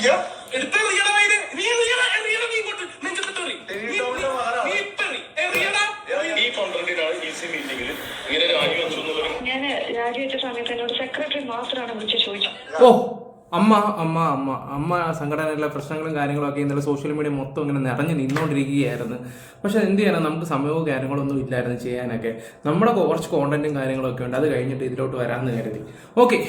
വിളിക്കുക. ഞാൻ രാജിവെച്ച സമയത്ത് എന്നോട് സെക്രട്ടറി മാത്രമാണ് വിളിച്ച് ചോദിച്ചത്. ഓ അമ്മ അമ്മ അമ്മ അമ്മ സംഘടനയിലെ പ്രശ്നങ്ങളും കാര്യങ്ങളും ഒക്കെ ഇന്നലെ സോഷ്യൽ മീഡിയ മൊത്തം ഇങ്ങനെ നിറഞ്ഞു നിന്നുകൊണ്ടിരിക്കുകയായിരുന്നു. പക്ഷെ എന്ത് ചെയ്യാനാണ്, നമുക്ക് സമയവും കാര്യങ്ങളൊന്നും ഇല്ലായിരുന്നു ചെയ്യാനൊക്കെ. നമ്മുടെ കുറച്ച് കോണ്ടന്റും കാര്യങ്ങളൊക്കെ ഉണ്ട്, അത് കഴിഞ്ഞിട്ട് ഇതിലോട്ട് വരാമെന്ന് കരുതി. ഓക്കെ,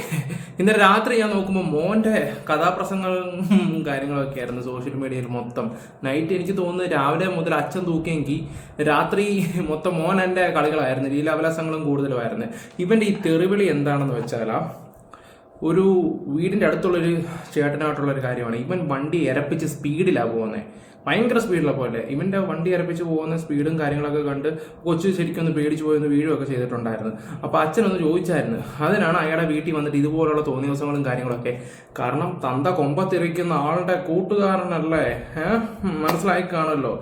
ഇന്നലെ രാത്രി ഞാൻ നോക്കുമ്പോൾ മോൻ്റെ കഥാപ്രസംഗങ്ങളും കാര്യങ്ങളൊക്കെ ആയിരുന്നു സോഷ്യൽ മീഡിയയിൽ മൊത്തം. നൈറ്റ് എനിക്ക് തോന്നുന്നു രാവിലെ മുതൽ അച്ഛൻ തൂക്കിയെങ്കിൽ രാത്രി മൊത്തം മോൻ എൻ്റെ കളികളായിരുന്നു, ലീലാവിലാസങ്ങളും കൂടുതലുമായിരുന്നു. ഇവൻ്റെ ഈ തെറിവിളി എന്താണെന്ന് വെച്ചാൽ, ഒരു വീടിൻ്റെ അടുത്തുള്ളൊരു ചേട്ടനായിട്ടുള്ളൊരു കാര്യമാണ്. ഇവൻ വണ്ടി ഇരപ്പിച്ച് സ്പീഡിലാണ് പോകുന്നത്, ഭയങ്കര സ്പീഡിലാണ് പോലെ. ഇവൻ്റെ വണ്ടി ഇരപ്പിച്ച് പോകുന്ന സ്പീഡും കാര്യങ്ങളൊക്കെ കണ്ട് കൊച്ചു ശരിക്കും ഒന്ന് പേടിച്ച് പോയൊന്ന് വീഴുകയൊക്കെ ചെയ്തിട്ടുണ്ടായിരുന്നു. അപ്പോൾ അച്ഛനൊന്ന് ചോദിച്ചായിരുന്നു. അതിനാണ് അയാളുടെ വീട്ടിൽ വന്നിട്ട് ഇതുപോലുള്ള തോന്നിയ ദിവസങ്ങളും കാര്യങ്ങളൊക്കെ. കാരണം തന്ത കൊമ്പത്തിരിക്കുന്ന ആളുടെ കൂട്ടുകാരനല്ലേ, മനസ്സിലായി കാണുമല്ലോ.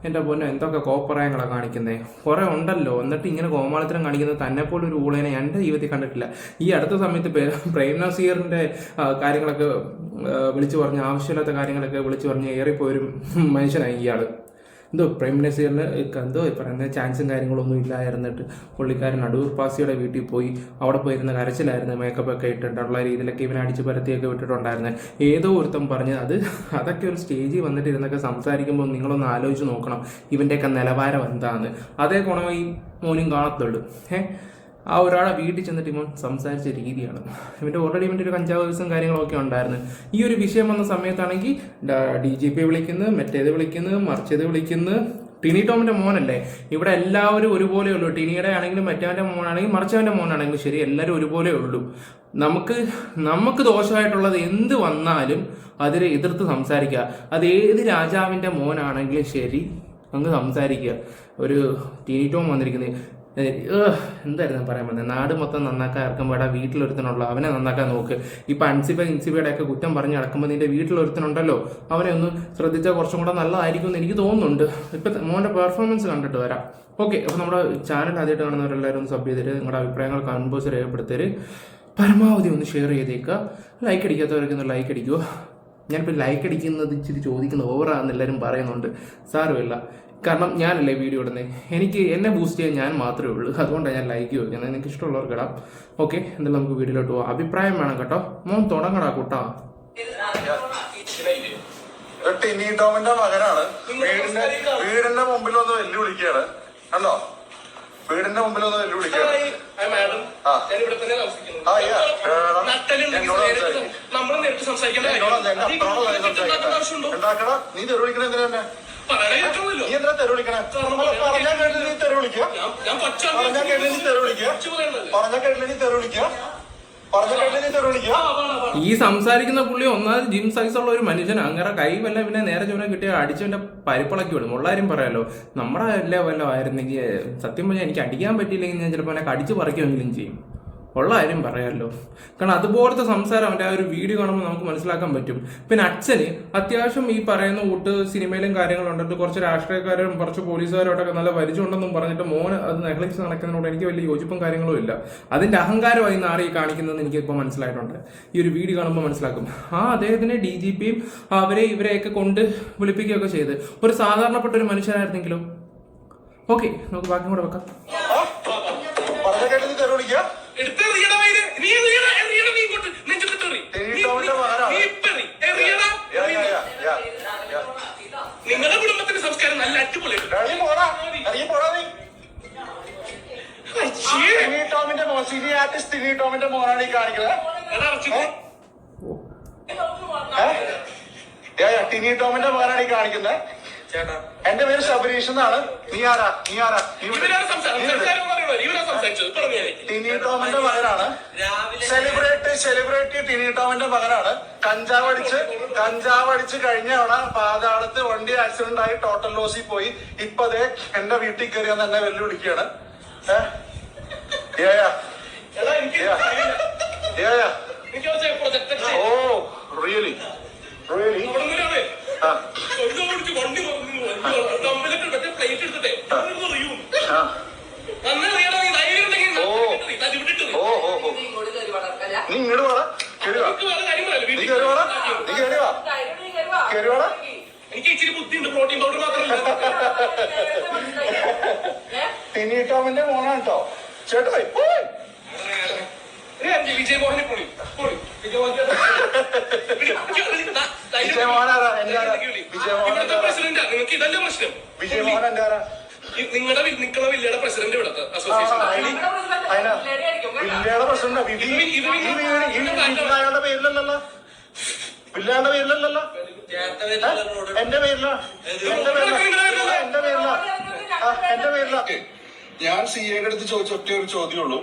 എൻ്റെ പൊന്നെ എന്തൊക്കെ കോപ്പറായങ്ങളാണ് കാണിക്കുന്നത്, കുറേ ഉണ്ടല്ലോ. എന്നിട്ട് ഇങ്ങനെ കോമാളിത്തരം കാണിക്കുന്നത് തന്നെ ഒരു ഊളേനെ എൻ്റെ ജീവിതത്തിൽ കണ്ടിട്ടില്ല. ഈ അടുത്ത സമയത്ത് പ്രേം നസീറിൻ്റെ കാര്യങ്ങളൊക്കെ വിളിച്ചു പറഞ്ഞ്, ആവശ്യമില്ലാത്ത കാര്യങ്ങളൊക്കെ വിളിച്ചു പറഞ്ഞ് ഏറിപ്പോയൊരു മനുഷ്യനായി ഇയാൾ. എന്തോ പ്രേം നസീറിന് എന്തോ പറയുന്ന ചാൻസും കാര്യങ്ങളൊന്നും ഇല്ലായിരുന്നിട്ട് പുള്ളിക്കാരൻ അടൂർ പാസിയുടെ വീട്ടിൽ പോയി അവിടെ പോയിരുന്ന കരച്ചിലായിരുന്നു. മേക്കപ്പ് ഒക്കെ ഇട്ടിട്ടുള്ള രീതിയിലൊക്കെ ഇവനെ അടിച്ച് പരത്തിയൊക്കെ വിട്ടിട്ടുണ്ടായിരുന്നു. ഏതോ ഒരുത്തം പറഞ്ഞ് അതൊക്കെ ഒരു സ്റ്റേജിൽ വന്നിട്ട് ഇരുന്നൊക്കെ സംസാരിക്കുമ്പോൾ നിങ്ങളൊന്ന് ആലോചിച്ച് നോക്കണം ഇവൻ്റെയൊക്കെ നിലവാരം എന്താണെന്ന്. അതേ ഗുണം ഈ മോനും കാണത്തുള്ളൂ. ആ ഒരാളെ വീട്ടിൽ ചെന്നിട്ട് ഇവൻ സംസാരിച്ച രീതിയാണ്. ഇവൻ്റെ ഓൾറെഡി ഇവൻ്റെ ഒരു കഞ്ചാവ് കേസും കാര്യങ്ങളൊക്കെ ഉണ്ടായിരുന്നു. ഈ ഒരു വിഷയം വന്ന സമയത്താണെങ്കിൽ DGP വിളിക്കുന്നത്, മറ്റേത് വിളിക്കുന്നത്, മറിച്ചത് വിളിക്കുന്നത്. ടിനി ടോമിൻ്റെ മോനല്ലേ, ഇവിടെ എല്ലാവരും ഒരുപോലെ ഉള്ളൂ. ടിനിയുടെ ആണെങ്കിലും മറ്റവൻ്റെ മോനാണെങ്കിലും മറിച്ചവൻ്റെ മോനാണെങ്കിലും ശരി, എല്ലാവരും ഒരുപോലെ ഉള്ളൂ. നമുക്ക് ദോഷമായിട്ടുള്ളത് എന്ത് വന്നാലും അതിനെ എതിർത്ത് സംസാരിക്കുക. അത് ഏത് രാജാവിൻ്റെ മോനാണെങ്കിലും ശരി, അങ്ങ് സംസാരിക്കുക. ഒരു ടിനി ടോം വന്നിരിക്കുന്നത് എന്തായിരുന്നു പറയാൻ പറ്റുന്നത്, നാട് മൊത്തം നന്നാക്കാൻ ഇറക്കുമ്പോൾ വീട്ടിലൊരുത്തനുള്ള അവനെ നന്നാക്കാൻ നോക്ക്. ഇപ്പം ഇൻസിബയുടെ ഒക്കെ കുറ്റം പറഞ്ഞ് നടക്കുമ്പോൾ നിന്റെ വീട്ടിലൊരുത്തനുണ്ടല്ലോ, അവനെ ഒന്ന് ശ്രദ്ധിച്ചാൽ കുറച്ചും കൂടെ നല്ലതായിരിക്കും എന്ന് എനിക്ക് തോന്നുന്നുണ്ട്. ഇപ്പം മോൻ്റെ പെർഫോമൻസ് കണ്ടിട്ട് വരാം. ഓക്കെ, അപ്പോൾ നമ്മുടെ ചാനൽ ആദ്യമായിട്ട് കാണുന്നവരെല്ലാവരും ഒന്ന് സബ് ചെയ്തിട്ട് നിങ്ങളുടെ അഭിപ്രായങ്ങൾ കമൻറ്റ് രേഖപ്പെടുത്തരുത്. പരമാവധി ഒന്ന് ഷെയർ ചെയ്തേക്കുക. ലൈക്ക് അടിക്കാത്തവരൊക്കെ ഒന്ന് ലൈക്ക് അടിക്കുക. ഞാനിപ്പോൾ ലൈക്ക് അടിക്കുന്നത് ഇച്ചിരി ചോദിക്കുന്നത് ഓവറാണെന്ന് എല്ലാവരും പറയുന്നുണ്ട്. സാരമില്ല, കാരണം ഞാനല്ലേ വീഡിയോ ഇടുന്നത്, എന്നെ ബൂസ്റ്റ് ചെയ്യാൻ ഞാൻ മാത്രമേ ഉള്ളൂ. അതുകൊണ്ടാണ് ഞാൻ ലൈക്ക് ചോദിക്കുന്നത്. നിങ്ങൾക്ക് ഇഷ്ടമുള്ളവർക്ക് ഇടാം. ഓക്കെ, എന്തായാലും നമുക്ക് വീഡിയോയിലോട്ട് പോകാം. അഭിപ്രായം വേണം കേട്ടോ. മോൻ തുടങ്ങടാ കൂട്ടാ. ടിനി ടോമിന്റെ മകനാണ്. വീടിന്റെ മുമ്പിൽ ഒന്ന് വെല്ലുവിളിക്കുകയാണ്. കണ്ടോ, വീടിന്റെ മുമ്പിൽ ഒന്ന് വെല്ലുവിളിക്കുകയാണ്. ഉണ്ടാക്കണ നീ തെരുവിളിക്കണ എന്തിനാ? നീ എന്താ തെരുവിളിക്കണേ? പറഞ്ഞാൽ കേട്ടില്ല നീ തെരുവിളിക്കുക, പറഞ്ഞാൽ കേട്ടില്ല നീ തെരുവിളിക്കുക, പറഞ്ഞാൽ കേട്ടില്ല നീ തെരുവിളിക്കുക, പറഞ്ഞാൽ കേട്ടില്ല നീ തെരുവിളിക്കുക. ഈ സംസാരിക്കുന്ന പുള്ളി ഒന്നാമത് ജിം സൈസുള്ള ഒരു മനുഷ്യൻ. അങ്ങനെ കൈ വല്ല പിന്നെ നേരെ ചുവനെ കിട്ടിയ അടിച്ചവന്റെ പരിപ്പിളക്കി വിടും. ഉള്ള കാര്യം പറയാലോ, നമ്മുടെ എല്ലാ വല്ലതും ആയിരുന്നെങ്കിൽ സത്യം പറഞ്ഞാൽ എനിക്ക് അടിക്കാൻ പറ്റിയില്ലെങ്കിൽ ഞാൻ ചിലപ്പോൾ എന്നെ കടിച്ചു പറിക്കുമെങ്കിലും ചെയ്യും. ഉള്ള കാര്യം പറയാമല്ലോ. കാരണം അതുപോലത്തെ സംസാരം അവൻ്റെ ആ ഒരു വീഡിയോ കാണുമ്പോൾ നമുക്ക് മനസ്സിലാക്കാൻ പറ്റും. പിന്നെ അച്ഛന് അത്യാവശ്യം ഈ പറയുന്ന കൂട്ട് സിനിമയിലും കാര്യങ്ങളുണ്ടിട്ട് കുറച്ച് രാഷ്ട്രീയക്കാരും കുറച്ച് പോലീസുകാരോട്ടൊക്കെ നല്ല പരിചയമുണ്ടെന്നും പറഞ്ഞിട്ട് മോന് അത് നെഗ്ലക്റ്റ് നടക്കുന്നതിനോട് എനിക്ക് വലിയ യോജിപ്പും കാര്യങ്ങളും ഇല്ല. അതിൻ്റെ അഹങ്കാരമായി നാറി കാണിക്കുന്നതെന്ന് എനിക്കിപ്പോൾ മനസ്സിലായിട്ടുണ്ട്. ഈ ഒരു വീഡിയോ കാണുമ്പോൾ മനസ്സിലാക്കും. അദ്ദേഹത്തിന് DGPയും ഇവരെയൊക്കെ കൊണ്ട് വിളിപ്പിക്കുകയൊക്കെ ചെയ്ത് ഒരു സാധാരണപ്പെട്ട ഒരു മനുഷ്യനായിരുന്നെങ്കിലും. ഓക്കെ, നമുക്ക് ബാക്കി കൂടെ വെക്കാം. നിങ്ങളുടെ കുടുംബത്തിന്റെ സംസ്കാരം നല്ല അടിപൊളിയാണ്. ടോമിന്റെ മോനാണ് ഈ കാണിക്കുന്നത്. ടിനി ടോമിന്റെ മോനാണ് ഈ കാണിക്കുന്നത്. എന്റെ പേര് ശബരീഷ് എന്നാണ്. നീ ആരാ? ടിനി ടോമിന്റെ മകനാണ്. സെലിബ്രിറ്റി ടിനി ടോമിന്റെ മകനാണ്. കഞ്ചാവ് അടിച്ച് കഴിഞ്ഞ തവണ പാതാളത്ത് വണ്ടി ആക്സിഡന്റ് ആയി ടോട്ടൽ ലോസിൽ പോയി. ഇപ്പൊ അതേ എന്റെ വീട്ടിൽ കയറിയാന്ന് എന്നെ വെല്ലുവിളിക്കുകയാണ്. ഓ റിയലി റിയലി നീ ഇങ്ങോട്ട് പറ, നീ കയറി വാ. കയറിയോടാ. എനിക്ക് ഇച്ചിരി ബുദ്ധിയുണ്ട്, പ്രോട്ടീൻ പൗഡർ മാത്രമല്ല. ടിനി ടോമിന്റെ മോനാണ് കേട്ടോ ചേട്ടാ. വിജയ് മോഹനെ പോളി വിജയമോഹനാരാ? എന്റെ പ്രസിഡന്റാ. നിങ്ങൾക്ക് ഇതല്ല പ്രശ്നം. വിജയമോഹൻ എന്റെ ആരാ? നിങ്ങളുടെ നിൽക്കുന്ന വില്ലയുടെ പ്രസിഡന്റ് ഇവിടുത്തെ അസോസിയേഷൻ. വില്ലയുടെ പ്രശ്നം വില്ലയുടെ പേരിലല്ലല്ലോ. വില്ലയുടെ പേരിലല്ലല്ലോ. എന്റെ പേരിലാ. എന്റെ പേരിലാ. ഞാൻ CA അടുത്ത് ചോദിച്ച ഒറ്റ ഒരു ചോദ്യമുള്ളൂ.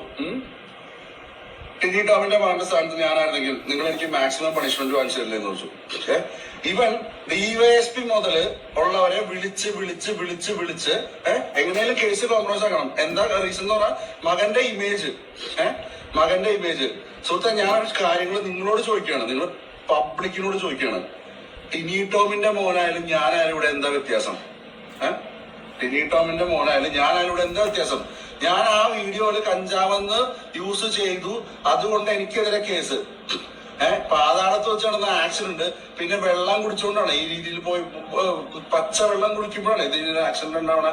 ടിനി ടോമിന്റെ മകന്റെ സ്ഥാനത്ത് ഞാനായിരുന്നെങ്കിൽ നിങ്ങൾ എനിക്ക് മാക്സിമം പണിഷ്മെന്റ് വാങ്ങിച്ചു തരില്ലെന്ന് ചോദിച്ചു. ഇവൻ DYSP മുതല് ഉള്ളവരെ വിളിച്ച് വിളിച്ച് വിളിച്ച് വിളിച്ച് എങ്ങനെയാലും കേസ് കോംപ്രമൈസ് ആക്കണം. എന്താ റീസൺ എന്ന് പറഞ്ഞാൽ മകന്റെ ഇമേജ്. മകന്റെ ഇമേജ്. സുഹൃത്തെ, ഞാൻ കാര്യങ്ങൾ നിങ്ങളോട് ചോദിക്കുകയാണ്, നിങ്ങൾ പബ്ലിക്കിനോട് ചോദിക്കുകയാണ്. ടിനി ടോമിന്റെ മോനായാലും ഞാനായാലും ഇവിടെ എന്താ വ്യത്യാസം? ടിനി ടോമിന്റെ മോനായാലും ഞാനായാലും ഇവിടെ എന്താ വ്യത്യാസം? ഞാൻ ആ വീഡിയോയില് കഞ്ചാവെന്ന് യൂസ് ചെയ്തു, അതുകൊണ്ട് എനിക്കെതിരെ കേസ്. പാതാളത്ത് വെച്ച് നടന്ന ആക്സിഡന്റ്, പിന്നെ വെള്ളം കുടിച്ചുകൊണ്ടാണ് ഈ രീതിയിൽ പോയി പച്ച വെള്ളം കുടിക്കുമ്പോഴാണ് ഇതിന് ആക്സിഡന്റ് ഉണ്ടാവണ.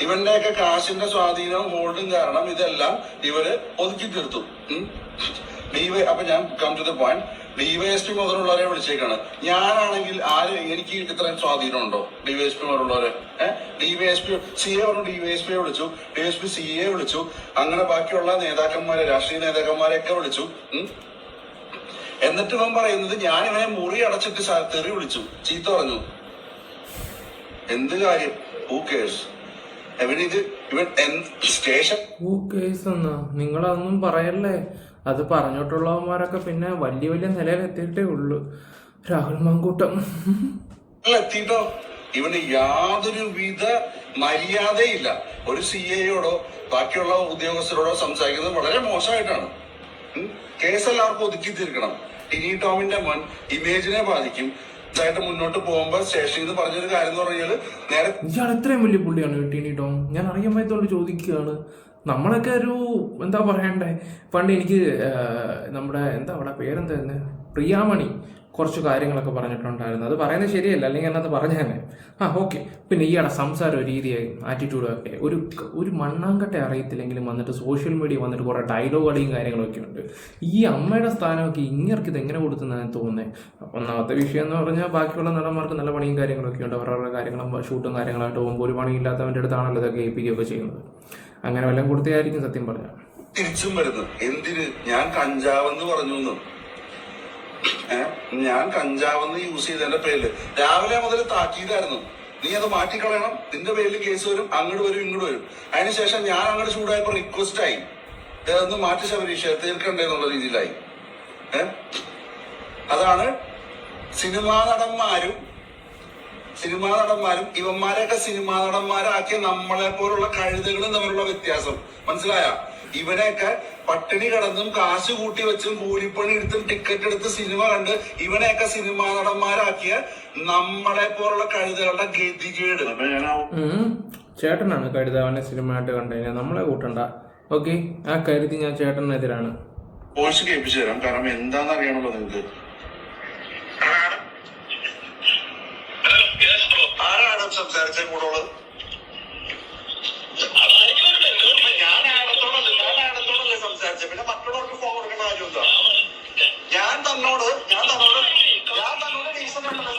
ഇവന്റെയൊക്കെ കാശിന്റെ സ്വാധീനവും ഹോൾഡും കാരണം ഇതെല്ലാം ഇവര് ഒതുക്കി തീർത്തു. അപ്പൊ ഞാൻ come to the point. DYSP മുതലുള്ളവരെ വിളിച്ചേക്കാണ്. ഞാനാണെങ്കിൽ ആര് എനിക്ക് ഇത്രയും സ്വാധീനം ഉണ്ടോ? DYSP മുതലുള്ളവരെ DYSP CA പറഞ്ഞു, DYSP വിളിച്ചു, DYSP CA വിളിച്ചു, അങ്ങനെ ബാക്കിയുള്ള നേതാക്കന്മാരെ, രാഷ്ട്രീയ നേതാക്കന്മാരെയൊക്കെ വിളിച്ചു. എന്നിട്ട് ഇവൻ പറയുന്നത് ഞാൻ ഇവനെ മുറി അടച്ചിട്ട് തെറി വിളിച്ചു, ചീത്ത പറഞ്ഞു. എന്ത് കാര്യം? Who curse? സ്റ്റേഷൻ നിങ്ങളതൊന്നും പറയല്ലേ. അത് പറഞ്ഞിട്ടുള്ളവന്മാരൊക്കെ പിന്നെ വലിയ വലിയ നിലയിലെത്തിയിട്ടേ ഉള്ളൂ. രാഹുൽ മാങ്കൂട്ടം എത്തിയിട്ടോ. ഇവന് യാതൊരു വിധ മര്യാദയില്ല. ഒരു CAയോടോ ബാക്കിയുള്ള ഉദ്യോഗസ്ഥരോടോ സംസാരിക്കുന്നത് വളരെ മോശമായിട്ടാണ്. കേസ് എല്ലാവർക്കും ഒതുക്കി തീർക്കണം. ടിനി ടോമിന്റെ മോൻ ഇമേജിനെ ബാധിക്കും. ഇതായിട്ട് മുന്നോട്ട് പോകുമ്പോ സ്റ്റേഷനിൽ നിന്ന് പറഞ്ഞൊരു കാര്യം എന്ന് പറഞ്ഞാല് നേരെ ഇയാൾ ഇത്രയും വലിയ പുള്ളിയാണ് ടിനി ടോം. ഞാൻ അറിയാൻ പറ്റത്തോണ്ട് ചോദിക്കുകയാണ്. നമ്മളൊക്കെ ഒരു എന്താ പറയണ്ടേ, പണ്ട് എനിക്ക് നമ്മുടെ എന്താ അവിടെ പേരെന്തായിരുന്നു, പ്രിയാമണി കുറച്ച് കാര്യങ്ങളൊക്കെ പറഞ്ഞിട്ടുണ്ടായിരുന്നു. അത് പറയുന്നത് ശരിയല്ല, അല്ലെങ്കിൽ എന്നത് പറഞ്ഞു തന്നെ. ഓക്കെ. പിന്നെ ഈയിടെ സംസാര രീതിയായും ആറ്റിറ്റ്യൂഡും ഒക്കെ ഒരു മണ്ണാങ്കട്ടെ അറിയത്തില്ലെങ്കിലും വന്നിട്ട് സോഷ്യൽ മീഡിയ വന്നിട്ട് കുറേ ഡയലോഗ് അടിയും കാര്യങ്ങളൊക്കെ ഉണ്ട്. ഈ അമ്മയുടെ സ്ഥാനമൊക്കെ ഇങ്ങർക്ക് ഇത് എങ്ങനെ കൊടുക്കുന്നതാണ് തോന്നുന്നത്. ഒന്നാമത്തെ വിഷയം എന്ന് പറഞ്ഞാൽ ബാക്കിയുള്ള നടന്മാർക്ക് നല്ല പണിയും കാര്യങ്ങളൊക്കെ ഉണ്ട്. അവരുടെ കാര്യങ്ങളും ഷൂട്ടും കാര്യങ്ങളായിട്ട് പോകുമ്പോൾ ഒരു പണിയില്ലാത്തവൻ്റെ അടുത്താണല്ലോ ഇതൊക്കെ ഏൽപ്പിക്കുകയൊക്കെ ചെയ്യുന്നത്. അങ്ങനെ വല്ലതും കൊടുത്തായിരിക്കും സത്യം പറഞ്ഞാൽ. തിരിച്ചും വരുന്നു. എന്തിന്? ഞാൻ കഞ്ചാവെന്ന് പറഞ്ഞു. ഞാൻ കഞ്ചാവെന്ന് യൂസ് ചെയ്തതിന്റെ പേരില് രാവിലെ മുതൽ താക്കീതായിരുന്നു. നീ അത് മാറ്റിക്കളയണം, നിന്റെ പേരിൽ കേസ് വരും, അങ്ങോട്ട് വരും ഇങ്ങോട്ട് വരും. അതിനുശേഷം ഞാൻ അങ്ങോട്ട് ചൂടായപ്പോ റിക്വസ്റ്റ് ആയി, ഇതൊന്ന് മാറ്റി ശബരീഷ തീർക്കണ്ടേ എന്നുള്ള രീതിയിലായി. അതാണ് സിനിമാ നടന്മാരും ഇവന്മാരെയൊക്കെ സിനിമാ നടന്മാരാക്കിയ നമ്മളെ പോലുള്ള കഴുതകളും തമ്മിലുള്ള വ്യത്യാസം മനസ്സിലായ? ഇവനെയൊക്കെ പട്ടിണി കിടന്നും കാശ് കൂട്ടി വെച്ചും കൂലിപ്പണി എടുത്തും ടിക്കറ്റ് എടുത്ത് സിനിമ കണ്ട് ഇവനെയൊക്കെ സിനിമാ നടന്മാരാക്കിയ നമ്മളെ പോലുള്ള കഴുതകളുടെ ഗതികേട്. ചേട്ടനാണ് കഴുത അവനെ സിനിമ ആയിട്ട് കണ്ടു കഴിഞ്ഞാൽ നമ്മളെ കൂട്ടണ്ട. ഓക്കെ, ആ കരുതി ഞാൻ ചേട്ടനെതിരാണ്. വോയിസ് കേൾപ്പിച്ചു തരാം, കാരണം എന്താണെന്ന് അറിയണല്ലോ നിങ്ങൾക്ക്. ആരാണ് സംസാരിച്ച കൂടെ? സംസാരിച്ച പിന്നെ മറ്റുള്ളവർക്ക് ഫോൺ കൊടുക്കേണ്ട കാര്യം എന്താ? ഞാൻ തന്നോട് ഡീസന്റ് ആയിട്ടല്ലേ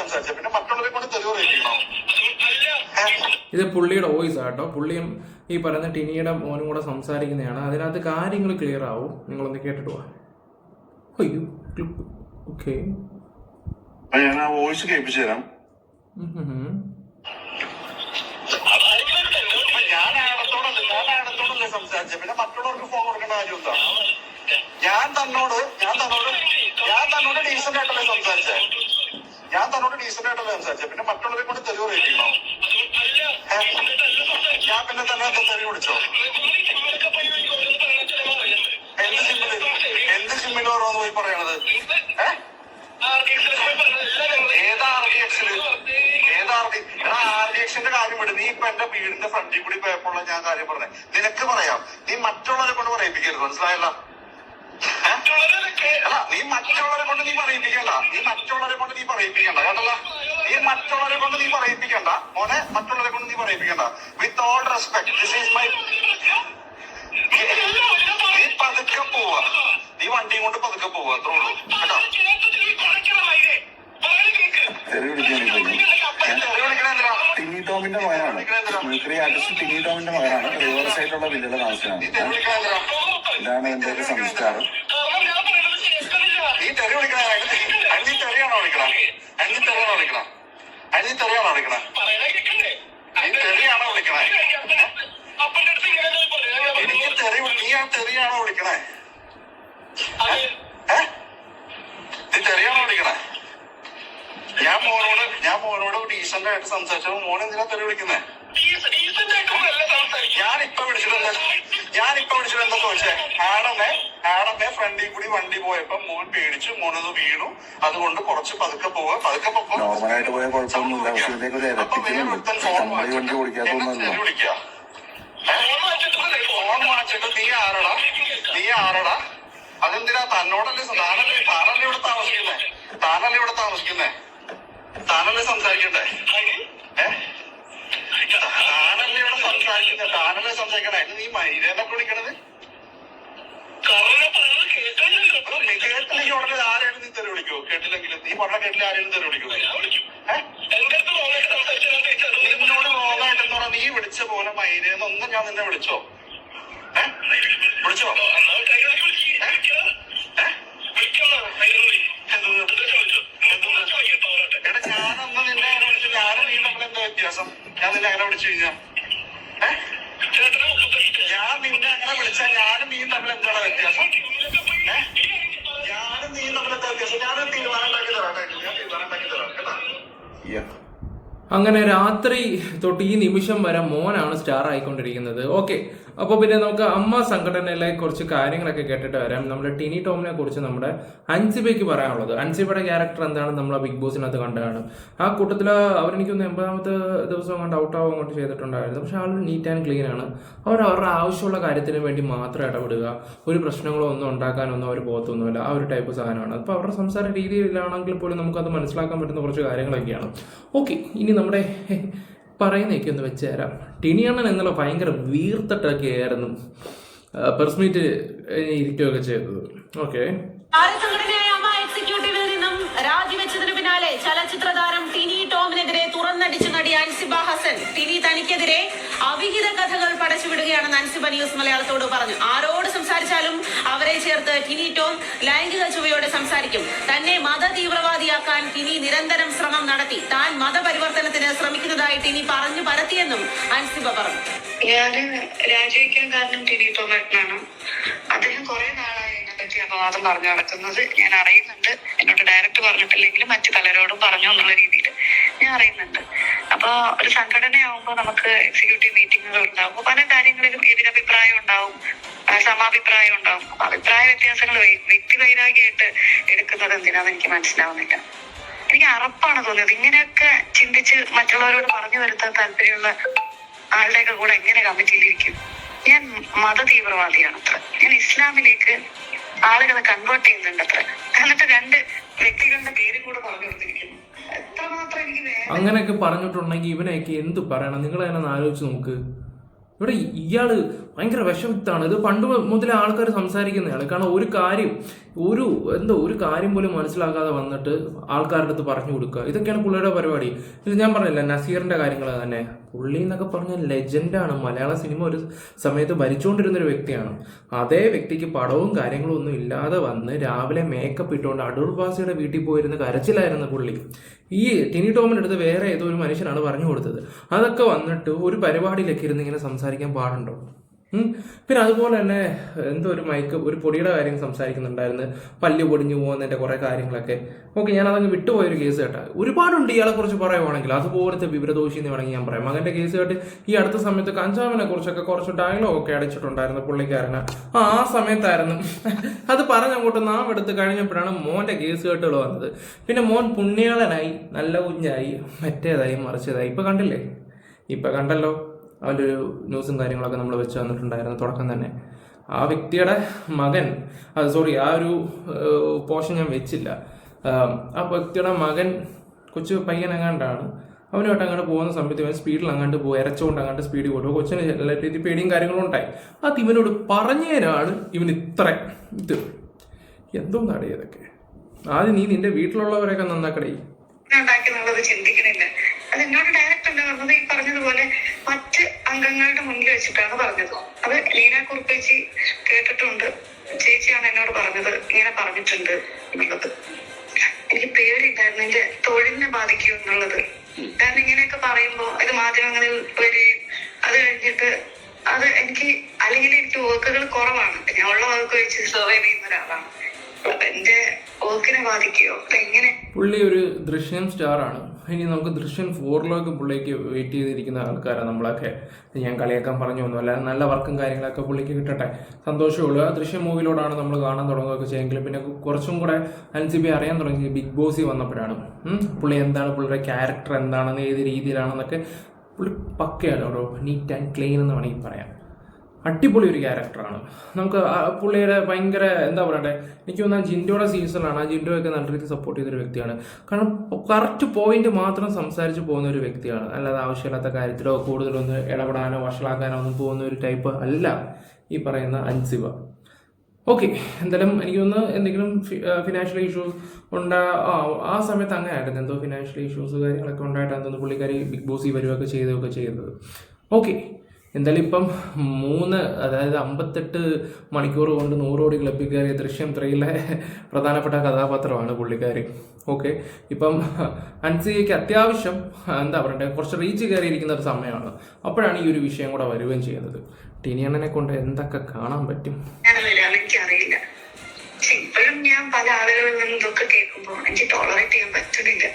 സംസാരിച്ചേ? പിന്നെ മറ്റുള്ളവരെ കൊണ്ട് തെളിവ് അറിയിക്കണോ? ഇത് പുള്ളിയുടെ വോയിസ് ആട്ടോ. പുള്ളിയും ഈ പറയുന്ന ടിനിയുടെ മോനും കൂടെ സംസാരിക്കുന്നതാണ്. അതിനകത്ത് കാര്യങ്ങൾ ക്ലിയർ ആവും. നിങ്ങളൊന്ന് കേട്ടിട്ട് പോവാ. അയ്യോ ക്ലിപ്പ്. ഓക്കെ, ഞാൻ ആ വോയിസ് കേൾപ്പിച്ചു തരാം. സംസാരിച്ച പിന്നെ മറ്റുള്ളവർക്ക് ഫോൺ കൊടുക്കേണ്ട കാര്യം എന്താ? ഞാൻ തന്നോട് ഡീസന്റ് ആയിട്ടല്ലേ സംസാരിച്ചേ? പിന്നെ മറ്റുള്ളവരെ കൊണ്ട് തെളിവ് അറിയിക്കണോ? ഞാൻ പിന്നെ തന്നെ തെളിവ് വിളിച്ചോ? എന്ത് സിമ്മിന് ഓരോന്ന് പോയി പറയണത്? ഏതാ RDXന്റെ കാര്യം വിട്. നീ ഇപ്പൊ എന്റെ വീടിന്റെ ഫ്രണ്ടിൽ കൂടി പോയപ്പോഴുള്ള ഞാൻ കാര്യം പറഞ്ഞേ. നിനക്ക് പറയാം, നീ മറ്റുള്ളവരെ കൊണ്ട് പറയിപ്പിക്കരുത്, മനസ്സിലായല്ലോ? അല്ല, നീ മറ്റുള്ളവരെ കൊണ്ട് നീ പറയിപ്പിക്കണ്ട കേട്ടല്ലോ. നീ മറ്റുള്ളവരെ കൊണ്ട് നീ പറയിപ്പിക്കണ്ട മോനെ, മറ്റുള്ളവരെ കൊണ്ട് നീ പറയിപ്പിക്കണ്ട. With all respect, this is my. നീ പതുക്കെ പോവാ, നീ വണ്ടിയും കൊണ്ട് പതുക്കെ പോവാ, അത്രേ ഉള്ളൂ കേട്ടോ. ടിനി ടോമിന്റെ മകനാണ്, മിമിക്രി ആർട്ടിസ്റ്റ് ടിനി ടോമിന്റെ മകനാണ്. റിവർ സൈഡിലുള്ള വില്ലയുടെ താമസമാണ്. ഇതാണ് എന്റെ ഒരു സംസ്കാരം. നീ തെറി വിളിക്കണ, അഞ്ഞി തെറിയാണോ വിളിക്കണ? നീ തെറിയാണോ വിളിക്കണേ? നീ തെറിയാണോ വിളിക്കണേ? എനിക്ക് തെറി, നീ ആ തെറിയാണോ വിളിക്കണേ? നീ തെറിയാണോ വിളിക്കണേ? ഞാൻ മോനോട് ഡീസന്റ് ആയിട്ട് സംസാരിച്ചപ്പോ മോൻ എന്തിനാ തെറി വിളിക്കുന്നേ? ഞാനിപ്പൊ വിളിച്ചിട്ട് എന്താ ചോദിച്ചേ? ആടമേ ഫ്രണ്ടിൽ കൂടി വണ്ടി പോയപ്പോ മോൻ പേടിച്ചു, മോനത് വീണു, അതുകൊണ്ട് കുറച്ച് പതുക്കെ പോവാ. നോർമലായിട്ട് പോയാൽ കുഴപ്പമൊന്നുമില്ല. ഫോൺ വാങ്ങിച്ചിട്ട് നീ ആരടാ? അതെന്തിനാ? തന്നോടല്ലേ? താനല്ലേ ഇവിടെ താമസിക്കുന്നേ? താനല്ലേ സംസാരിക്കണ്ടേ? താനല്ലേ സംസാരിക്കണേ? നീ മൈരേനൊക്കെ വിളിക്കണത് കേട്ടില്ലെങ്കിൽ ഉടനെ ആരെയും നീ തെറി വിളിക്കോ? കേട്ടില്ലെങ്കിൽ നീ പറഞ്ഞ കേട്ടില്ല ആരെയും തെറി വിളിക്കോ? നിന്നോട് റോങ്ങായിട്ടെന്ന് പറഞ്ഞാൽ നീ വിളിച്ച പോലെ മൈരേന്നൊന്നും ഞാൻ നിന്നെ വിളിച്ചോ? വിളിച്ചോ? എടാ, ഞാനൊന്നും നിന്നെ അങ്ങനെ വിളിച്ചു? ഞാനും നീ തമ്മിൽ എന്താ വ്യത്യാസം? ഞാൻ നിന്നെ അങ്ങനെ വിളിച്ചു കഴിഞ്ഞാ ഞാൻ നിന്നെ അങ്ങനെ വിളിച്ചാൽ ഞാനും നീ തമ്മിൽ എന്താണ് വ്യത്യാസം? ഞാനും നീ തമ്മിൽ എന്താ വ്യത്യാസം? ഞാനൊരു തീരുമാനം ഉണ്ടാക്കി തരാം കേട്ടോ. അങ്ങനെ രാത്രി തൊട്ട് ഈ നിമിഷം വരെ മോനാണ് സ്റ്റാർ ആയിക്കൊണ്ടിരിക്കുന്നത്. ഓക്കെ, അപ്പോൾ പിന്നെ നമുക്ക് അമ്മ സംഘടനയിലെ കുറച്ച് കാര്യങ്ങളൊക്കെ കേട്ടിട്ട് വരാം. നമ്മുടെ ടിനി ടോമിനെ കുറിച്ച് നമ്മുടെ അൻസിബയ്ക്ക് പറയാനുള്ളത്. അൻസിബയുടെ ക്യാരക്ടർ എന്താണ് നമ്മൾ ബിഗ് ബോസിനകത്ത് കണ്ടതാണ്. ആ കൂട്ടത്തിൽ അവരെനിക്കൊന്ന് 80ാമത്തെ ദിവസം കണ്ട് ഔട്ടാവും കൊണ്ട് ചെയ്തിട്ടുണ്ടായിരുന്നു. പക്ഷെ ആളൊരു നീറ്റ് ആൻഡ് ക്ലീൻ ആണ്. അവരുടെ ആവശ്യമുള്ള കാര്യത്തിന് വേണ്ടി മാത്രം ഇടപെടുക, ഒരു പ്രശ്നങ്ങളോ ഒന്നും ഉണ്ടാക്കാനൊന്നും അവർ പോകത്തൊന്നുമില്ല. ആ ഒരു ടൈപ്പ് സാധനമാണ്. അപ്പോൾ അവരുടെ സംസാര രീതിയിലാണെങ്കിൽ പോലും നമുക്കത് മനസ്സിലാക്കാൻ പറ്റുന്ന കുറച്ച് കാര്യങ്ങളൊക്കെയാണ്. ഓക്കെ, ഇനി നമ്മുടെ പറയുന്നതൊക്കെ ഒന്ന് വെച്ച് തരാം. ടിനിയണ്ണൻ എന്നുള്ള ഭയങ്കര വീർത്തിട്ടൊക്കെ ആയിരുന്നു പ്രസ് മീറ്റ് ഇരിക്കുകയൊക്കെ ചെയ്തത്. ഓക്കെ, സംഘടനയായ അമ്മ എക്സിക്യൂട്ടീവിൽ നിന്നും രാജിവെച്ചതിന് പിന്നാലെ ചലച്ചിത്ര താരം ടിനി ടോമിനെതിരെ തുറന്നടിച്ചു നടി അൻസിബ ഹസൻ. ടിനി തനിക്കെതിരെ അവിഹിത കഥകൾ പടച്ചുവിടുകയാണെന്ന് അൻസിബ ന്യൂസ് മലയാളത്തോട് പറഞ്ഞു. ആരോട് സംസാരിച്ചാലും അവരെ ചേർത്ത് ടിനി ടോം ലൈംഗിക ചുവയോടെ സംസാരിക്കും. തന്നെ മത തീവ്രവാദിയാക്കാൻ ടിനി നിരന്തരം ശ്രമം നടത്തി. താൻ മതപരിവർത്തനത്തിന് ശ്രമിക്കുന്നതായി ടിനി പറഞ്ഞു പരത്തിയെന്നും അൻസിബ പറഞ്ഞു. ഞാന് രാജിവെക്കാൻ കാരണം ടിനി ടോമേട്ടനാണ്. അദ്ദേഹം കുറെ നാളായി എന്നെപ്പറ്റി അപവാദം പറഞ്ഞു നടക്കുന്നത് ഞാൻ അറിയുന്നുണ്ട്. എന്നോട് ഡയറക്റ്റ് പറഞ്ഞിട്ടില്ലെങ്കിലും മറ്റു പലരോടും പറഞ്ഞു എന്നുള്ള രീതിയിൽ ഞാൻ അറിയുന്നുണ്ട്. അപ്പൊ ഒരു സംഘടനയാവുമ്പോൾ നമുക്ക് എക്സിക്യൂട്ടീവ് മീറ്റിങ്ങുകൾ ഉണ്ടാവും. പല കാര്യങ്ങളിലും എതിരഭിപ്രായം ഉണ്ടാവും, സമാഭിപ്രായം ഉണ്ടാവും. അപ്പൊ അഭിപ്രായ വ്യത്യാസങ്ങൾ വ്യക്തിവൈരാഗ്യമായിട്ട് എടുക്കുന്നത് എന്തിനാന്ന് എനിക്ക് മനസ്സിലാവുന്നില്ല. എനിക്ക് അറപ്പാണ് തോന്നിയത്. ഇങ്ങനെയൊക്കെ ചിന്തിച്ച് മറ്റുള്ളവരോട് പറഞ്ഞു വരുത്താൻ താല്പര്യമുള്ള ആളുടെയൊക്കെ കൂടെ എങ്ങനെ കമ്മിറ്റിയിലിരിക്കും? ഞാൻ മത തീവ്രവാദിയാണ് അത്ര. ഞാൻ ഇസ്ലാമിലേക്ക് ആളുകളെ കൺവേർട്ട് ചെയ്യുന്നുണ്ട് അത്ര. എന്നിട്ട് 2 വ്യക്തികളുടെ പേരും കൂടെ പറഞ്ഞു കൊടുത്തിരിക്കുന്നു. എത്രമാത്രം എനിക്ക് അങ്ങനെയൊക്കെ പറഞ്ഞിട്ടുണ്ടെങ്കിൽ ഇവനെയൊക്കെ എന്ത് പറയണം? നിങ്ങൾ അതിനൊന്ന് ആലോചിച്ച് നോക്ക്. ഇവിടെ ഇയാള് ഭയങ്കര വിഷമിത്താണ്. ഇത് പണ്ട് മുതലേ ആൾക്കാർ സംസാരിക്കുന്നതാണ്. കാരണം ഒരു കാര്യം പോലും മനസ്സിലാക്കാതെ വന്നിട്ട് ആൾക്കാരുടെ അടുത്ത് പറഞ്ഞു കൊടുക്കുക, ഇതൊക്കെയാണ് പുള്ളിയുടെ പരിപാടി. ഇത് ഞാൻ പറഞ്ഞില്ല, നസീറിന്റെ കാര്യങ്ങൾ തന്നെ. പുള്ളി എന്നൊക്കെ പറഞ്ഞ ലെജൻഡാണ്. മലയാള സിനിമ ഒരു സമയത്ത് ഭരിച്ചുകൊണ്ടിരുന്നൊരു വ്യക്തിയാണ്. അതേ വ്യക്തിക്ക് പടവും കാര്യങ്ങളും ഒന്നും ഇല്ലാതെ വന്ന് രാവിലെ മേക്കപ്പ് ഇട്ടുകൊണ്ട് അടൂർ ബാസിയുടെ വീട്ടിൽ പോയിരുന്ന കരച്ചിലായിരുന്നു പുള്ളി. ഈ ടിനി ടോമിൻ്റെ അടുത്ത് വേറെ ഏതോ ഒരു മനുഷ്യനാണ് പറഞ്ഞു കൊടുത്തത്. അതൊക്കെ വന്നിട്ട് ഒരു പരിപാടിയിലൊക്കെ ഇരുന്ന് ഇങ്ങനെ സംസാരിക്കാൻ പാടുണ്ടോ? പിന്നെ അതുപോലെ തന്നെ എന്തോ ഒരു പൊടിയുടെ കാര്യം സംസാരിക്കുന്നുണ്ടായിരുന്നു, പല്ല് പൊടിഞ്ഞു പോകുന്നതിൻ്റെ കുറേ കാര്യങ്ങളൊക്കെ. ഓക്കെ, ഞാനതങ്ങ് വിട്ടുപോയൊരു കേസ് കേട്ടാ. ഒരുപാടുണ്ട് ഇയാളെ കുറിച്ച് പറയുവാണെങ്കിൽ. അതുപോലത്തെ വിവരദോഷി എന്ന് വേണമെങ്കിൽ ഞാൻ പറയാം. മകൻ്റെ കേസ് കേട്ട് ഈ അടുത്ത സമയത്ത് കഞ്ചാവിനെ കുറിച്ചൊക്കെ കുറച്ച് ഡയലോഗൊക്കെ അടിച്ചിട്ടുണ്ടായിരുന്നു പുള്ളിക്കാരന്. ആ സമയത്തായിരുന്നു അത് പറഞ്ഞങ്ങോട്ട് നാം എടുത്ത് കഴിഞ്ഞപ്പോഴാണ് മോൻ്റെ കേസ് കേട്ടുകൾ വന്നത്. പിന്നെ മോൻ പുണ്യാളനായി, നല്ല കുഞ്ഞായി, മറ്റേതായി മറിച്ചതായി. ഇപ്പം കണ്ടല്ലോ അവൻ്റെ ഒരു ന്യൂസും കാര്യങ്ങളൊക്കെ നമ്മൾ വെച്ച് തന്നിട്ടുണ്ടായിരുന്നു തുടക്കം തന്നെ. ആ വ്യക്തിയുടെ മകൻ ആ ഒരു പോഷൻ ഞാൻ വെച്ചില്ല. ആ വ്യക്തിയുടെ മകൻ കൊച്ചു പയ്യനെങ്ങാണ്ടാണ്, അവനുമായിട്ട് അങ്ങോട്ട് പോകുന്ന സമയത്ത് ഇവൻ സ്പീഡിൽ അങ്ങോട്ട് പോകും, ഇരച്ചുകൊണ്ട് അങ്ങോട്ട് സ്പീഡിൽ കൊണ്ടുപോകും. കൊച്ചിന് എല്ലാ രീതി പേടിയും കാര്യങ്ങളും ഉണ്ടായി. അത് ഇവനോട് പറഞ്ഞതിനാണ് ഇവൻ ഇത്ര എന്തോന്നാണ് ഇതൊക്കെ. ആദ്യം നീ നിന്റെ വീട്ടിലുള്ളവരെയൊക്കെ നന്നാക്കടേ. ഉണ്ടാക്കിയെന്നുള്ളത് ചിന്തിക്കണില്ല. അത് എന്നോട് ഡയറക്റ്റ് അല്ല പറഞ്ഞത്. ഈ പറഞ്ഞതുപോലെ മറ്റ് അംഗങ്ങളുടെ മുന്നിൽ വെച്ചിട്ടാണ് പറഞ്ഞത്. അത് ലീന കുറുപ്പേച്ചി കേട്ടിട്ടുണ്ട്. ചേച്ചിയാണ് എന്നോട് പറഞ്ഞത്, ഇങ്ങനെ പറഞ്ഞിട്ടുണ്ട് എന്നുള്ളത്. എനിക്ക് പേടിയില്ലായിരുന്നു എന്റെ തൊഴിലിനെ ബാധിക്കും എന്നുള്ളത്. കാരണം ഇങ്ങനെയൊക്കെ പറയുമ്പോ ഇത് മാധ്യമങ്ങളിൽ വരികയും അത് കഴിഞ്ഞിട്ട് അത് അല്ലെങ്കിൽ എനിക്ക് വർക്കുകൾ കുറവാണ്. ഞാൻ ഉള്ള വർക്ക് വെച്ച് സർവൈവ് ചെയ്യുന്ന ഒരാളാണ്. എന്റെ വർക്കിനെ ബാധിക്കുകയോ എങ്ങനെ? പുള്ളി ഒരു ദൃശ്യം സ്റ്റാറാണ്. ഇനി നമുക്ക് ദൃശ്യം 4 പുള്ളിക്ക് വെയിറ്റ് ചെയ്തിരിക്കുന്ന ആൾക്കാരാണ് നമ്മളൊക്കെ. ഞാൻ കളിയാക്കാൻ പറഞ്ഞു ഒന്നുമല്ല, നല്ല വർക്കും കാര്യങ്ങളൊക്കെ പുള്ളിക്ക് കിട്ടട്ടെ, സന്തോഷമുള്ളൂ. ആ ദൃശ്യം മൂവിലോടാണ് നമ്മൾ കാണാൻ തുടങ്ങുകയൊക്കെ ചെയ്യുമെങ്കിലും പിന്നെ കുറച്ചും കൂടെ അൻസിബയെ അറിയാൻ തുടങ്ങി ബിഗ് ബോസിൽ വന്നപ്പോഴാണ്. പുള്ളി എന്താണ്, പുള്ളിയുടെ ക്യാരക്ടർ എന്താണെന്ന്, ഏത് രീതിയിലാണെന്നൊക്കെ പുള്ളി പക്കയാണ്. ഒരു നീറ്റ് ആൻഡ് ക്ലീൻ എന്ന് വേണമെങ്കിൽ പറയാം. അടിപൊളി ഒരു ക്യാരക്ടറാണ്. നമുക്ക് പുള്ളിയുടെ ഭയങ്കര എന്താ പറയണ്ടേ, എനിക്ക് തോന്നുന്നത് ജിൻഡോയുടെ സീസണിലാണ്. ആ ജിൻഡോയൊക്കെ നല്ല രീതിയിൽ സപ്പോർട്ട് ചെയ്തൊരു വ്യക്തിയാണ്. കാരണം കറക്റ്റ് പോയിന്റ് മാത്രം സംസാരിച്ച് പോകുന്ന ഒരു വ്യക്തിയാണ്. അല്ലാതെ ആവശ്യമില്ലാത്ത കാര്യത്തിലോ കൂടുതലൊന്ന് ഇടപെടാനോ വഷളാക്കാനോ ഒന്നും പോകുന്ന ഒരു ടൈപ്പ് അല്ല ഈ പറയുന്ന അൻസിബ. ഓക്കെ, എന്തായാലും എനിക്ക് തോന്നുന്നു എന്തെങ്കിലും ഫിനാൻഷ്യൽ ഇഷ്യൂസ് ആ സമയത്ത് അങ്ങനെ ആയിരുന്നു. എന്തോ ഫിനാൻഷ്യൽ ഇഷ്യൂസ് കാര്യങ്ങളൊക്കെ ഉണ്ടായിട്ടാണ് തോന്നുന്നു പുള്ളിക്കാരി ബിഗ് ബോസിൽ വരികയൊക്കെ ചെയ്യുന്നത്. ഓക്കെ, എന്തായാലും ഇപ്പം 58 മണിക്കൂർ കൊണ്ട് 100 കോടി ക്ലബ്ബിൽ കയറിയ ദൃശ്യം 3 പ്രധാനപ്പെട്ട കഥാപാത്രമാണ് പുള്ളിക്കാരി. ഓക്കെ, ഇപ്പം അൻസിബയ്ക്ക് അത്യാവശ്യം എന്താ പറയണ്ടേ കുറച്ച് റീച്ച് കയറിയിരിക്കുന്ന ഒരു സമയമാണ്. അപ്പോഴാണ് ഈ ഒരു വിഷയം കൂടെ വരികയും ചെയ്യുന്നത്. ടിനിയണ്ണനെ കൊണ്ട് എന്തൊക്കെ കാണാൻ പറ്റും എനിക്കറിയില്ല. ഇപ്പോഴും ഞാൻ പല ആളുകളിൽ നിന്നും ഇതൊക്കെ കേൾക്കുമ്പോൾ എനിക്ക് ടോളറേറ്റ് ചെയ്യാൻ പറ്റുന്നില്ല.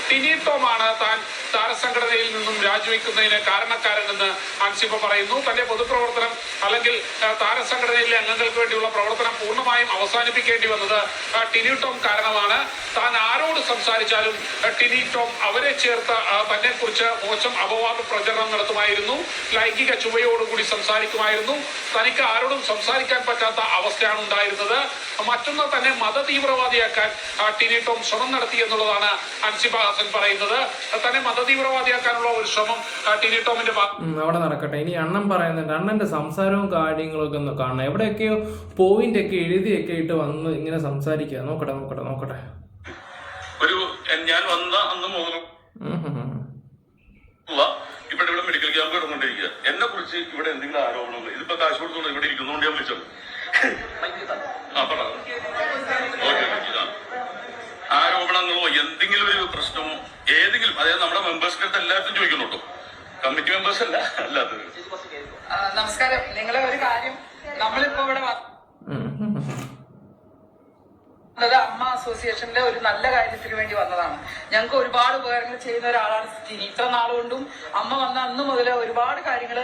ടിനി ടോമാണ് താൻ താരസംഘടനയിൽ നിന്നും രാജിവെക്കുന്നതിന് കാരണക്കാരനെന്ന് അൻസിബ പറയുന്നു. തന്റെ പൊതുപ്രവർത്തനം അല്ലെങ്കിൽ താരസംഘടനയിലെ അംഗങ്ങൾക്ക് വേണ്ടിയുള്ള പ്രവർത്തനം പൂർണ്ണമായും അവസാനിപ്പിക്കേണ്ടി വന്നത് ടിനി ടോം കാരണമാണ്. താൻ ആരോട് സംസാരിച്ചാലും ടിനി ടോം അവരെ ചേർത്ത് തന്നെ കുറിച്ച് മോശം അപവാദ പ്രചരണം നടത്തുമായിരുന്നു. ലൈംഗിക ചുവയോടുകൂടി സംസാരിക്കുമായിരുന്നു. തനിക്ക് ആരോടും സംസാരിക്കാൻ പറ്റാത്ത അവസ്ഥയാണ് ഉണ്ടായിരുന്നത്. മറ്റൊന്ന് തന്നെ മതതീവ്രവാദിയാക്കാൻ ടിനി ടോം ശ്രമം നടത്തി എന്നുള്ളതാണ് അൻസിബ ഹസൻ പറയുന്നത്. തന്നെ മതതീവ്രവാദിയാക്കാനുള്ള ഒരു ശ്രമം ടിനി ടോമിന്റെ അവിടെ നടക്കട്ടെ. ഇനി അണ്ണൻ പറയുന്നുണ്ട്, അണ്ണന്റെ സംസാരവും കാര്യങ്ങളൊക്കെ ഒന്ന് കാണണം. എവിടെയൊക്കെയോ പോയിന്റ് ഒക്കെ എഴുതിയൊക്കെ ഇട്ട് വന്ന് ഇങ്ങനെ സംസാരിക്കുക. നോക്കട്ടെ. ഞാൻ വന്ന അന്ന് മുതലും ഇവിടെ മെഡിക്കൽ ക്യാമ്പ് കിടന്നുകൊണ്ടിരിക്കുക. എന്നെ കുറിച്ച് ഇവിടെ എന്തെങ്കിലും ആരോപണങ്ങൾ ഇതിപ്പോ കാശ് കൊടുത്തോണ്ട് ഇവിടെ ഇരിക്കുന്നോണ്ട് ഞാൻ വിളിച്ചത്. ആരോപണങ്ങളോ എന്തെങ്കിലും ഒരു പ്രശ്നമോ ഏതെങ്കിലും, അതായത് നമ്മുടെ മെമ്പേഴ്സിന്റെ അടുത്ത് എല്ലാവർക്കും ചോദിക്കുന്നുണ്ടോ, കമ്മിറ്റി മെമ്പേഴ്സ് അല്ലാത്തത്. നമസ്കാരം. നിങ്ങളെ ഒരു കാര്യം, നമ്മളിപ്പോ ഇവിടെ അമ്മ അസോസിയേഷന്റെ ഒരു നല്ല കാര്യത്തിന് വേണ്ടി വന്നതാണ്. ഞങ്ങൾക്ക് ഒരുപാട് ഉപകാരങ്ങൾ ചെയ്യുന്ന ഒരാളാണ് ടിനി. ഇത്ര നാളുകൊണ്ടും അമ്മ വന്ന അന്ന് മുതൽ ഒരുപാട് കാര്യങ്ങൾ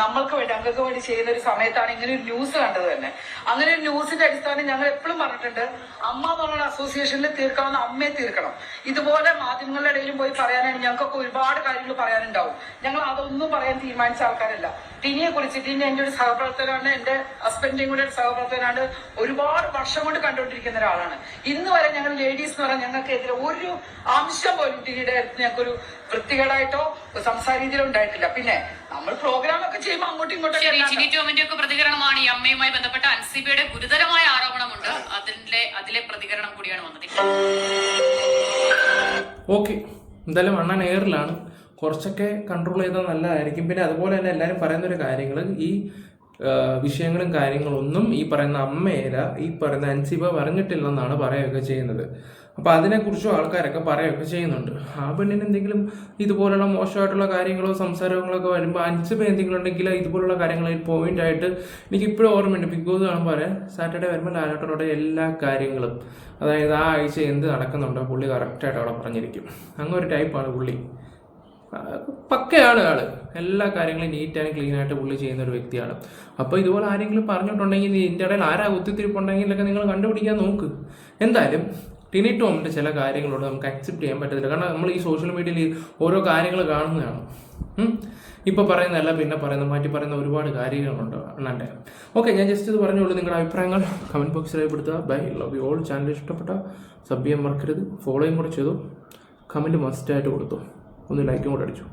നമ്മൾക്ക് വേണ്ടി അംഗങ്ങൾക്ക് വേണ്ടി ചെയ്യുന്ന ഒരു സമയത്താണ് ഇങ്ങനെ ഒരു ന്യൂസ് കണ്ടത് തന്നെ. അങ്ങനെ ഒരു ന്യൂസിന്റെ അടിസ്ഥാനം ഞങ്ങൾ എപ്പോഴും പറഞ്ഞിട്ടുണ്ട്, അമ്മ എന്നുള്ള അസോസിയേഷനിൽ തീർക്കാവുന്ന അമ്മയെ തീർക്കണം. ഇതുപോലെ മാധ്യമങ്ങളുടെ ഇടയിലും പോയി പറയാനാണ് ഞങ്ങൾക്കൊക്കെ ഒരുപാട് കാര്യങ്ങൾ പറയാനുണ്ടാവും. ഞങ്ങൾ അതൊന്നും പറയാൻ തീരുമാനിച്ച ആൾക്കാരല്ല. ടിനിയെ കുറിച്ച്, ടിനി എന്റെ ഒരു സഹപ്രവർത്തകനാണ്, എന്റെ ഹസ്ബൻഡിന്റെയും കൂടെ ഒരു സഹപ്രവർത്തകനാണ്. ഒരുപാട് വർഷം കൊണ്ട് കണ്ടുകൊണ്ടിരിക്കുന്ന ഒരാളാണ്. ഇന്ന് വരെ ഞങ്ങൾ ലേഡീസ് എന്ന് പറഞ്ഞാൽ ഞങ്ങൾക്കെതിരെ ഒരു അംശം പോലും ടിനിയുടെ അടുത്ത് ഞങ്ങൾക്കൊരു വൃത്തികേടായിട്ടോ സംസാര രീതിയിലോ ഉണ്ടായിട്ടില്ല. പിന്നെ നമ്മൾ പ്രോഗ്രാം ഒക്കെ ചെയ്യുമ്പോൾ അങ്ങോട്ടും ഇങ്ങോട്ടും ടിനി ടോമിന്റെ ഒക്കെ പ്രതികരണമാണ് ഈ അമ്മയുമായി ബന്ധപ്പെട്ട അൻസിബയുടെ ഗുരുതരമായ ആരോപണമുണ്ട്. അതിലെ പ്രതികരണം കൂടിയാണ് വന്നത്. ഓക്കെ, എന്തായാലും അണ്ണൻ എയറിലാണ്. കുറച്ചൊക്കെ കൺട്രോൾ ചെയ്താൽ നല്ലതായിരിക്കും. പിന്നെ അതുപോലെ തന്നെ എല്ലാവരും പറയുന്നൊരു കാര്യങ്ങൾ, ഈ വിഷയങ്ങളും കാര്യങ്ങളൊന്നും ഈ പറയുന്ന അമ്മയില ഈ പറയുന്ന അൻസിബ പറഞ്ഞിട്ടില്ലെന്നാണ് പറയുകയൊക്കെ ചെയ്യുന്നത്. അപ്പോൾ അതിനെക്കുറിച്ചും ആൾക്കാരൊക്കെ പറയുകയൊക്കെ ചെയ്യുന്നുണ്ട്. ആ പെണ്ണിന് എന്തെങ്കിലും ഇതുപോലുള്ള മോശമായിട്ടുള്ള കാര്യങ്ങളോ സംസാരങ്ങളൊക്കെ വരുമ്പോൾ അൻസിബ എന്തെങ്കിലും ഉണ്ടെങ്കിൽ ഇതുപോലുള്ള കാര്യങ്ങളിൽ പോയിന്റ് ആയിട്ട് എനിക്ക് ഇപ്പോഴും ഓർമ്മയുണ്ട്. ബിഗ് ബോസ് കാണുമ്പോൾ പറയാം, സാറ്റർഡേ വരുമ്പോൾ ലാലേട്ടനോടെ എല്ലാ കാര്യങ്ങളും, അതായത് ആ ആഴ്ച എന്ത് നടക്കുന്നുണ്ടോ പുള്ളി കറക്റ്റായിട്ട് അവിടെ പറഞ്ഞിരിക്കും. അങ്ങനെ ഒരു ടൈപ്പാണ് പുള്ളി. പക്കയാണ് ആള്. എല്ലാ കാര്യങ്ങളും നീറ്റ് ആൻഡ് ക്ലീൻ ആയിട്ട് പുള്ളി ചെയ്യുന്ന ഒരു വ്യക്തിയാണ്. അപ്പോൾ ഇതുപോലെ ആരെങ്കിലും പറഞ്ഞിട്ടുണ്ടെങ്കിൽ ഇതിൻ്റെ ഇടയിൽ ആരാ ഒത്തിരിപ്പുണ്ടെങ്കിലൊക്കെ നിങ്ങൾ കണ്ടുപിടിക്കാൻ നോക്ക്. എന്തായാലും ടിനി ടോമിൻ്റെ ചില കാര്യങ്ങളോട് നമുക്ക് അക്സെപ്റ്റ് ചെയ്യാൻ പറ്റത്തില്ല. കാരണം നമ്മൾ ഈ സോഷ്യൽ മീഡിയയിൽ ഓരോ കാര്യങ്ങൾ കാണുന്നതാണ്. ഇപ്പോൾ പറയുന്നതല്ല, പിന്നെ മാറ്റി പറയുന്ന ഒരുപാട് കാര്യങ്ങളുണ്ട് അണ്ണാൻ്റെ. ഓക്കെ, ഞാൻ ജസ്റ്റ് ഇത് പറഞ്ഞോളൂ. നിങ്ങളുടെ അഭിപ്രായങ്ങൾ കമൻറ്റ് ബോക്സിൽ രേഖപ്പെടുത്തുക. Bye, love you all. Channel ഇഷ്ടപ്പെട്ട സബ് ചെയ്യാൻ മറക്കരുത്. ഫോളോയും കൂടെ ചെയ്തു. കമൻറ്റ് മസ്റ്റായിട്ട് കൊടുത്തു. ഒന്ന് ലൈക്കും കൂടെ അടിച്ചു.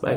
ബൈ.